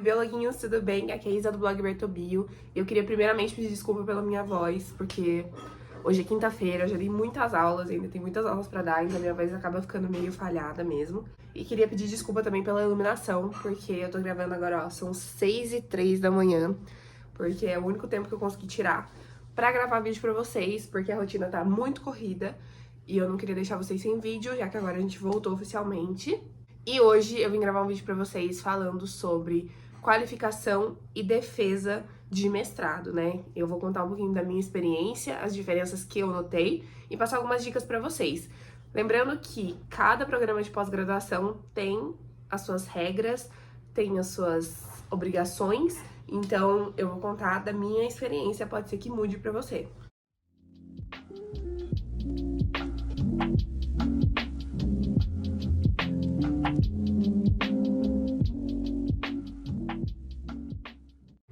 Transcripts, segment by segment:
Biologuinhos, tudo bem? Aqui é a Isa do blog Bertobio. Eu queria primeiramente pedir desculpa pela minha voz, porque hoje é quinta-feira, eu já dei muitas aulas, ainda tem muitas aulas pra dar, então a minha voz acaba ficando meio falhada mesmo. E queria pedir desculpa também pela iluminação, porque eu tô gravando agora, ó, são 6h03 da manhã, porque é o único tempo que eu consegui tirar pra gravar vídeo pra vocês, porque a rotina tá muito corrida e eu não queria deixar vocês sem vídeo, já que agora a gente voltou oficialmente. E hoje eu vim gravar um vídeo pra vocês falando sobre qualificação e defesa de mestrado, né? Eu vou contar um pouquinho da minha experiência, as diferenças que eu notei e passar algumas dicas pra vocês. Lembrando que cada programa de pós-graduação tem as suas regras, tem as suas obrigações, então eu vou contar da minha experiência, pode ser que mude pra você.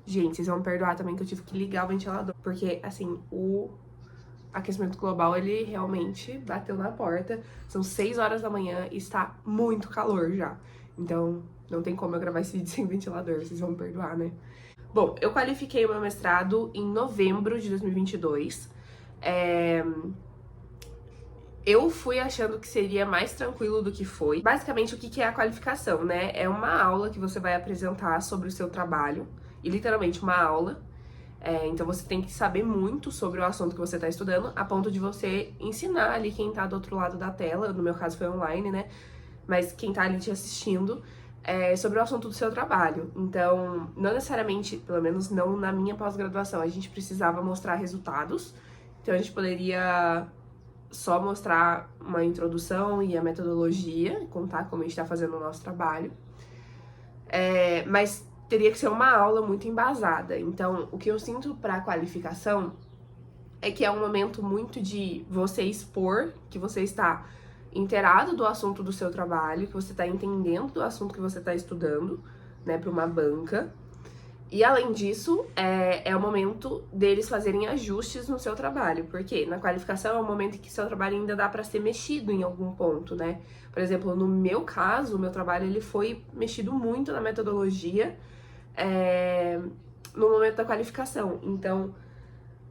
Gente, vocês vão me perdoar também que eu tive que ligar o ventilador, porque, assim, o aquecimento global, ele realmente bateu na porta. São 6 horas da manhã e está muito calor já. Então, não tem como eu gravar esse vídeo sem ventilador, vocês vão me perdoar, né? Bom, eu qualifiquei o meu mestrado em novembro de 2022. Eu fui achando que seria mais tranquilo do que foi. Basicamente, o que é a qualificação, né? É uma aula que você vai apresentar sobre o seu trabalho, e literalmente uma aula. Então você tem que saber muito sobre o assunto que você está estudando, a ponto de você ensinar ali quem tá do outro lado da tela, no meu caso foi online, né? Mas quem tá ali te assistindo, sobre o assunto do seu trabalho. Então, não necessariamente, pelo menos não na minha pós-graduação, a gente precisava mostrar resultados. Então a gente poderia só mostrar uma introdução e a metodologia, contar como a gente tá fazendo o nosso trabalho. Mas teria que ser uma aula muito embasada. Então, o que eu sinto pra qualificação é que é um momento muito de você expor que você está inteirado do assunto do seu trabalho, que você está entendendo do assunto que você está estudando, né, para uma banca. E além disso, é o momento deles fazerem ajustes no seu trabalho, porque na qualificação é o momento em que seu trabalho ainda dá para ser mexido em algum ponto, né? Por exemplo, no meu caso, o meu trabalho ele foi mexido muito na metodologia, no momento da qualificação. Então,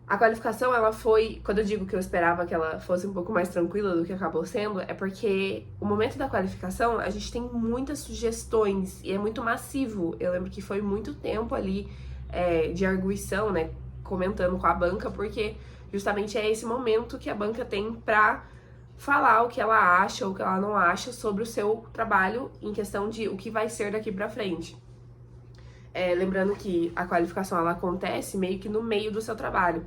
a qualificação, ela foi, quando eu digo que eu esperava que ela fosse um pouco mais tranquila do que acabou sendo, é porque o momento da qualificação, a gente tem muitas sugestões e é muito massivo. Eu lembro que foi muito tempo ali de arguição, né, comentando com a banca, porque justamente é esse momento que a banca tem pra falar o que ela acha ou o que ela não acha sobre o seu trabalho em questão de o que vai ser daqui pra frente. Lembrando que a qualificação ela acontece meio que no meio do seu trabalho.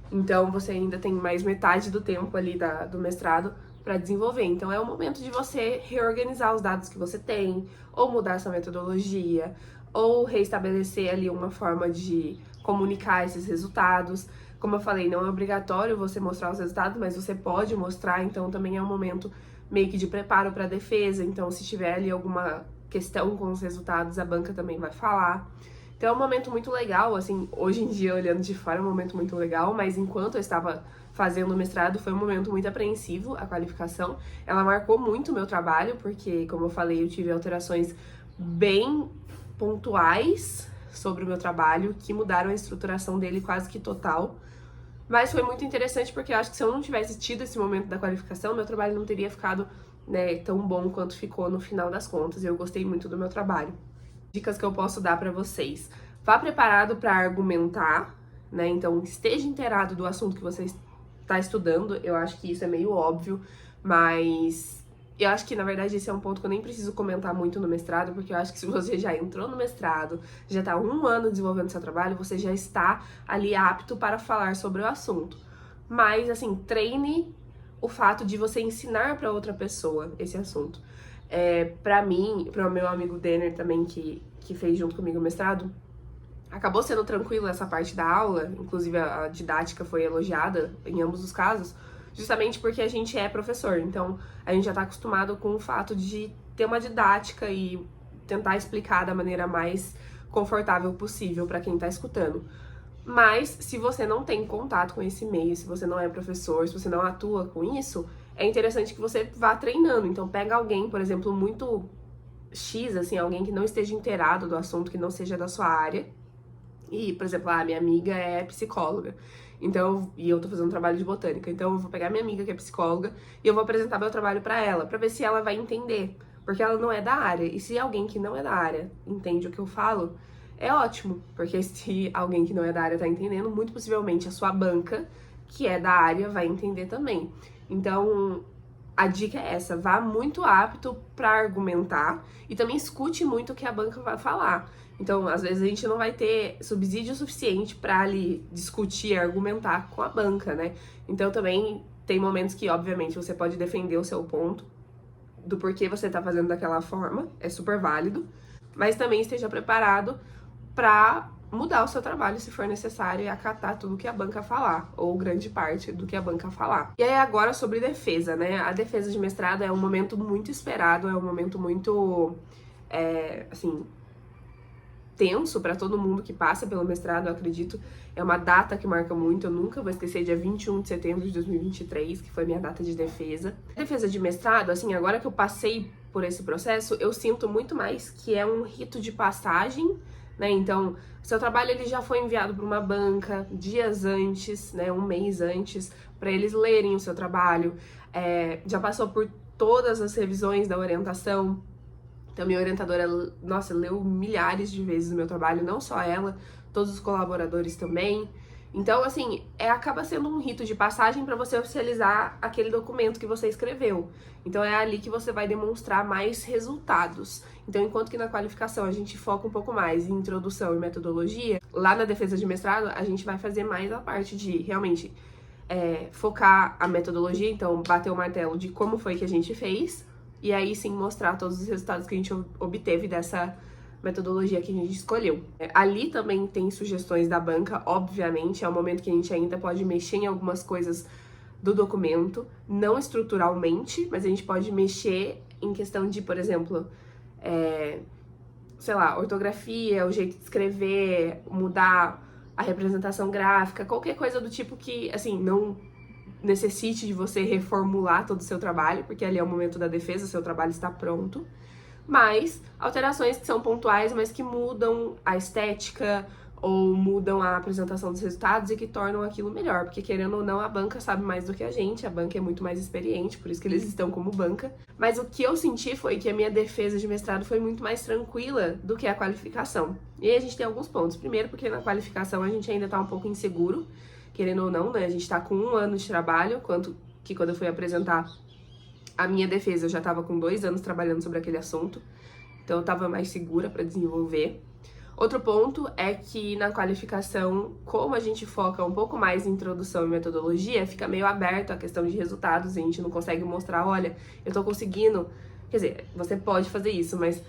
Então você ainda tem mais metade do tempo ali do mestrado para desenvolver. Então é o momento de você reorganizar os dados que você tem, ou mudar sua metodologia, ou reestabelecer ali uma forma de comunicar esses resultados. Como eu falei, não é obrigatório você mostrar os resultados, mas você pode mostrar, então também é um momento meio que de preparo para a defesa. Então, se tiver ali alguma questão com os resultados, a banca também vai falar. Então é um momento muito legal, assim, hoje em dia, olhando de fora, é um momento muito legal, mas enquanto eu estava fazendo o mestrado, foi um momento muito apreensivo, a qualificação. Ela marcou muito o meu trabalho, porque, como eu falei, eu tive alterações bem pontuais sobre o meu trabalho, que mudaram a estruturação dele quase que total. Mas foi muito interessante, porque eu acho que se eu não tivesse tido esse momento da qualificação, meu trabalho não teria ficado, né, tão bom quanto ficou no final das contas. Eu gostei muito do meu trabalho. Dicas que eu posso dar pra vocês. Vá preparado para argumentar, né? Então, esteja inteirado do assunto que você está estudando. Eu acho que isso é meio óbvio, mas eu acho que, na verdade, esse é um ponto que eu nem preciso comentar muito no mestrado, porque eu acho que se você já entrou no mestrado, já tá 1 ano desenvolvendo seu trabalho, você já está ali apto para falar sobre o assunto. Mas, assim, treine o fato de você ensinar para outra pessoa esse assunto. Pra mim, para o meu amigo Denner também, que fez junto comigo o mestrado, acabou sendo tranquilo essa parte da aula, inclusive a didática foi elogiada em ambos os casos, justamente porque a gente é professor, então a gente já tá acostumado com o fato de ter uma didática e tentar explicar da maneira mais confortável possível para quem tá escutando. Mas, se você não tem contato com esse meio, se você não é professor, se você não atua com isso, é interessante que você vá treinando. Então, pega alguém, por exemplo, muito X, assim, alguém que não esteja inteirado do assunto, que não seja da sua área. E, por exemplo, a minha amiga é psicóloga, então, e eu tô fazendo um trabalho de botânica, então eu vou pegar minha amiga que é psicóloga e eu vou apresentar meu trabalho pra ela, pra ver se ela vai entender, porque ela não é da área. E se alguém que não é da área entende o que eu falo, é ótimo, porque se alguém que não é da área tá entendendo, muito possivelmente a sua banca, que é da área, vai entender também. Então, a dica é essa, vá muito apto para argumentar e também escute muito o que a banca vai falar. Então, às vezes a gente não vai ter subsídio suficiente para ali discutir, argumentar com a banca, né? Então, também tem momentos que, obviamente, você pode defender o seu ponto do porquê você tá fazendo daquela forma, é super válido, mas também esteja preparado para mudar o seu trabalho se for necessário e acatar tudo que a banca falar, ou grande parte do que a banca falar. E aí agora sobre defesa, né? A defesa de mestrado é um momento muito esperado, é um momento muito, assim, tenso para todo mundo que passa pelo mestrado, eu acredito. É uma data que marca muito, eu nunca vou esquecer, dia 21 de setembro de 2023, que foi minha data de defesa. Defesa de mestrado, assim, agora que eu passei por esse processo, eu sinto muito mais que é um rito de passagem, né? Então, seu trabalho ele já foi enviado para uma banca dias antes, né, um mês antes, para eles lerem o seu trabalho, já passou por todas as revisões da orientação. Então, minha orientadora, nossa, leu milhares de vezes o meu trabalho, não só ela, todos os colaboradores também. Então, assim, acaba sendo um rito de passagem para você oficializar aquele documento que você escreveu. Então, é ali que você vai demonstrar mais resultados. Então, enquanto que na qualificação a gente foca um pouco mais em introdução e metodologia, lá na defesa de mestrado a gente vai fazer mais a parte de realmente focar a metodologia, então bater o martelo de como foi que a gente fez, e aí sim mostrar todos os resultados que a gente obteve dessa metodologia que a gente escolheu. Ali também tem sugestões da banca, obviamente, é um momento que a gente ainda pode mexer em algumas coisas do documento, não estruturalmente, mas a gente pode mexer em questão de, por exemplo, sei lá, ortografia, o jeito de escrever, mudar a representação gráfica, qualquer coisa do tipo que, assim, não necessite de você reformular todo o seu trabalho, porque ali é o momento da defesa, o seu trabalho está pronto. Mas alterações que são pontuais, mas que mudam a estética ou mudam a apresentação dos resultados e que tornam aquilo melhor, porque querendo ou não, a banca sabe mais do que a gente é muito mais experiente, por isso que eles estão como banca. Mas o que eu senti foi que a minha defesa de mestrado foi muito mais tranquila do que a qualificação. E aí a gente tem alguns pontos. Primeiro, porque na qualificação a gente ainda tá um pouco inseguro, querendo ou não, né? A gente tá com 1 ano de trabalho, quando eu fui apresentar a minha defesa, eu já tava com 2 anos trabalhando sobre aquele assunto, então eu tava mais segura para desenvolver. Outro ponto é que na qualificação, como a gente foca um pouco mais em introdução e metodologia, fica meio aberto a questão de resultados, a gente não consegue mostrar, olha, eu tô conseguindo. Quer dizer, você pode fazer isso, mas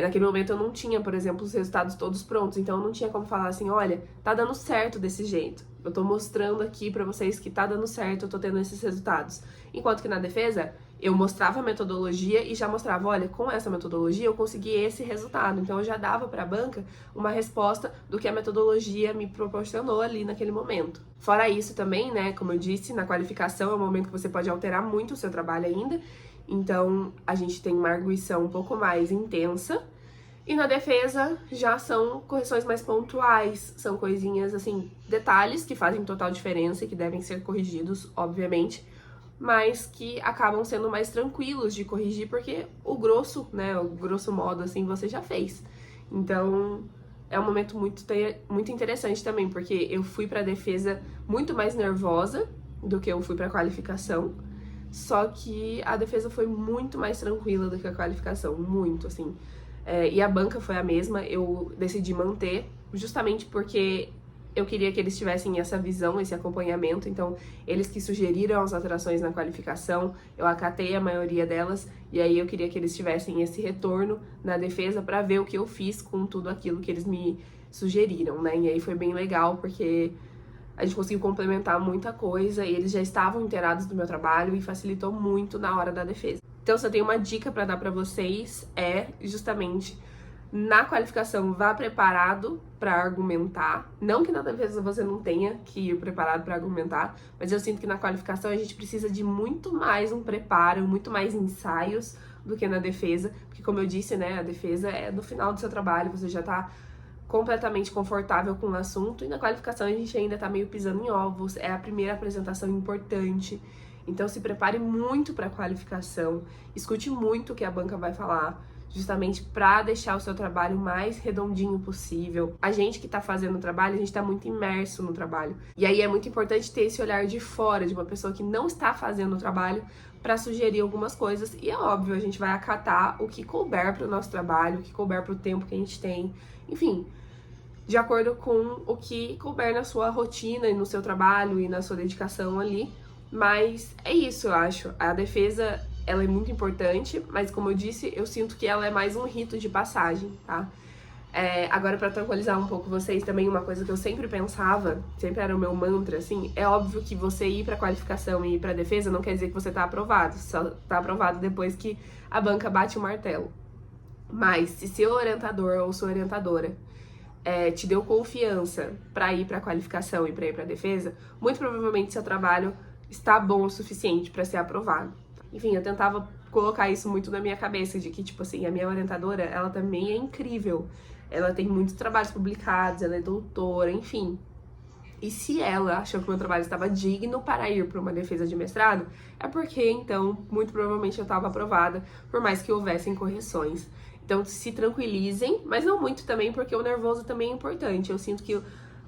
naquele momento eu não tinha, por exemplo, os resultados todos prontos, então eu não tinha como falar assim, olha, tá dando certo desse jeito. Eu tô mostrando aqui pra vocês que tá dando certo, eu tô tendo esses resultados. Enquanto que na defesa, eu mostrava a metodologia e já mostrava, olha, com essa metodologia eu consegui esse resultado. Então eu já dava para a banca uma resposta do que a metodologia me proporcionou ali naquele momento. Fora isso também, né, como eu disse, na qualificação é um momento que você pode alterar muito o seu trabalho ainda. Então a gente tem uma arguição um pouco mais intensa. E na defesa já são correções mais pontuais, são coisinhas assim, detalhes que fazem total diferença e que devem ser corrigidos, obviamente, mas que acabam sendo mais tranquilos de corrigir, porque o grosso, né, o grosso modo, assim, você já fez. Então, é um momento muito interessante também, porque eu fui pra defesa muito mais nervosa do que eu fui pra qualificação, só que a defesa foi muito mais tranquila do que a qualificação, muito, assim. E a banca foi a mesma, eu decidi manter, justamente porque eu queria que eles tivessem essa visão, esse acompanhamento, então eles que sugeriram as alterações na qualificação, eu acatei a maioria delas, e aí eu queria que eles tivessem esse retorno na defesa para ver o que eu fiz com tudo aquilo que eles me sugeriram, né? E aí foi bem legal, porque a gente conseguiu complementar muita coisa, e eles já estavam inteirados do meu trabalho e facilitou muito na hora da defesa. Então, se eu tenho uma dica para dar para vocês, é justamente na qualificação vá preparado para argumentar. Não que na defesa você não tenha que ir preparado para argumentar, mas eu sinto que na qualificação a gente precisa de muito mais um preparo, muito mais ensaios, do que na defesa, porque como eu disse, né, a defesa é no final do seu trabalho, você já tá completamente confortável com o assunto, e na qualificação a gente ainda tá meio pisando em ovos, é a primeira apresentação importante, então se prepare muito para a qualificação, escute muito o que a banca vai falar, justamente para deixar o seu trabalho mais redondinho possível. A gente que tá fazendo o trabalho, a gente tá muito imerso no trabalho, e aí é muito importante ter esse olhar de fora, de uma pessoa que não está fazendo o trabalho, para sugerir algumas coisas, e é óbvio, a gente vai acatar o que couber para o nosso trabalho, o que couber para o tempo que a gente tem, enfim, de acordo com o que couber na sua rotina e no seu trabalho e na sua dedicação ali. Mas é isso, eu acho. A defesa, ela é muito importante, mas como eu disse, eu sinto que ela é mais um rito de passagem, tá? Agora, pra tranquilizar um pouco vocês, também uma coisa que eu sempre pensava, sempre era o meu mantra, assim, é óbvio que você ir pra qualificação e ir pra defesa não quer dizer que você tá aprovado, só tá aprovado depois que a banca bate o martelo. Mas, se seu orientador ou sua orientadora te deu confiança para ir para a qualificação e para ir para a defesa, muito provavelmente seu trabalho está bom o suficiente para ser aprovado. Enfim, eu tentava colocar isso muito na minha cabeça, de que, tipo assim, a minha orientadora, ela também é incrível. Ela tem muitos trabalhos publicados, ela é doutora, enfim. E se ela achou que o meu trabalho estava digno para ir para uma defesa de mestrado, é porque, então, muito provavelmente eu estava aprovada, por mais que houvessem correções. Então, se tranquilizem, mas não muito também, porque o nervoso também é importante. Eu sinto que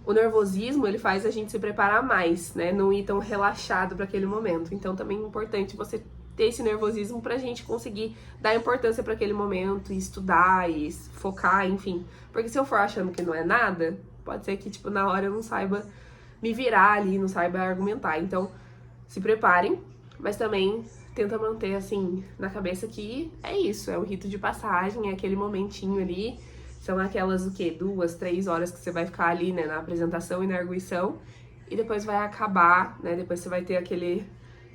o nervosismo, ele faz a gente se preparar mais, né? Não ir tão relaxado para aquele momento. Então, também é importante você ter esse nervosismo pra gente conseguir dar importância para aquele momento, e estudar, e focar, enfim. Porque se eu for achando que não é nada, pode ser que, tipo, na hora eu não saiba me virar ali, não saiba argumentar. Então, se preparem, mas também tenta manter, assim, na cabeça que é isso, é um rito de passagem, é aquele momentinho ali, são aquelas, 2, 3 horas que você vai ficar ali, né, na apresentação e na arguição, e depois vai acabar, né, depois você vai ter aquele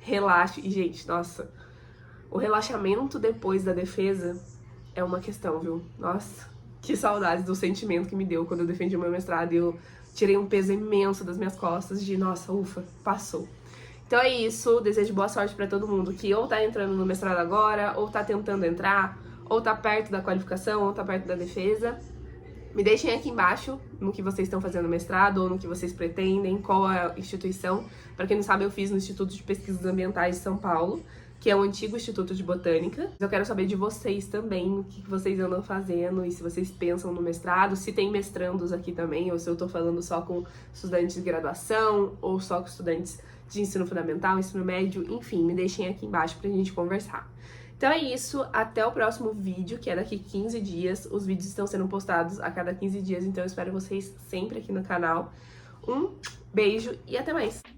relaxo, e gente, nossa, o relaxamento depois da defesa é uma questão, viu? Nossa, que saudades do sentimento que me deu quando eu defendi o meu mestrado e eu tirei um peso imenso das minhas costas de, nossa, ufa, passou. Então é isso, desejo boa sorte pra todo mundo que ou tá entrando no mestrado agora, ou tá tentando entrar, ou tá perto da qualificação, ou tá perto da defesa. Me deixem aqui embaixo no que vocês estão fazendo no mestrado, ou no que vocês pretendem, qual a instituição. Pra quem não sabe, eu fiz no Instituto de Pesquisas Ambientais de São Paulo, que é o antigo Instituto de Botânica. Eu quero saber de vocês também, o que vocês andam fazendo e se vocês pensam no mestrado, se tem mestrandos aqui também, ou se eu tô falando só com estudantes de graduação, ou só com estudantes de ensino fundamental, ensino médio, enfim, me deixem aqui embaixo pra gente conversar. Então é isso, até o próximo vídeo, que é daqui 15 dias. Os vídeos estão sendo postados a cada 15 dias, então eu espero vocês sempre aqui no canal. Um beijo e até mais!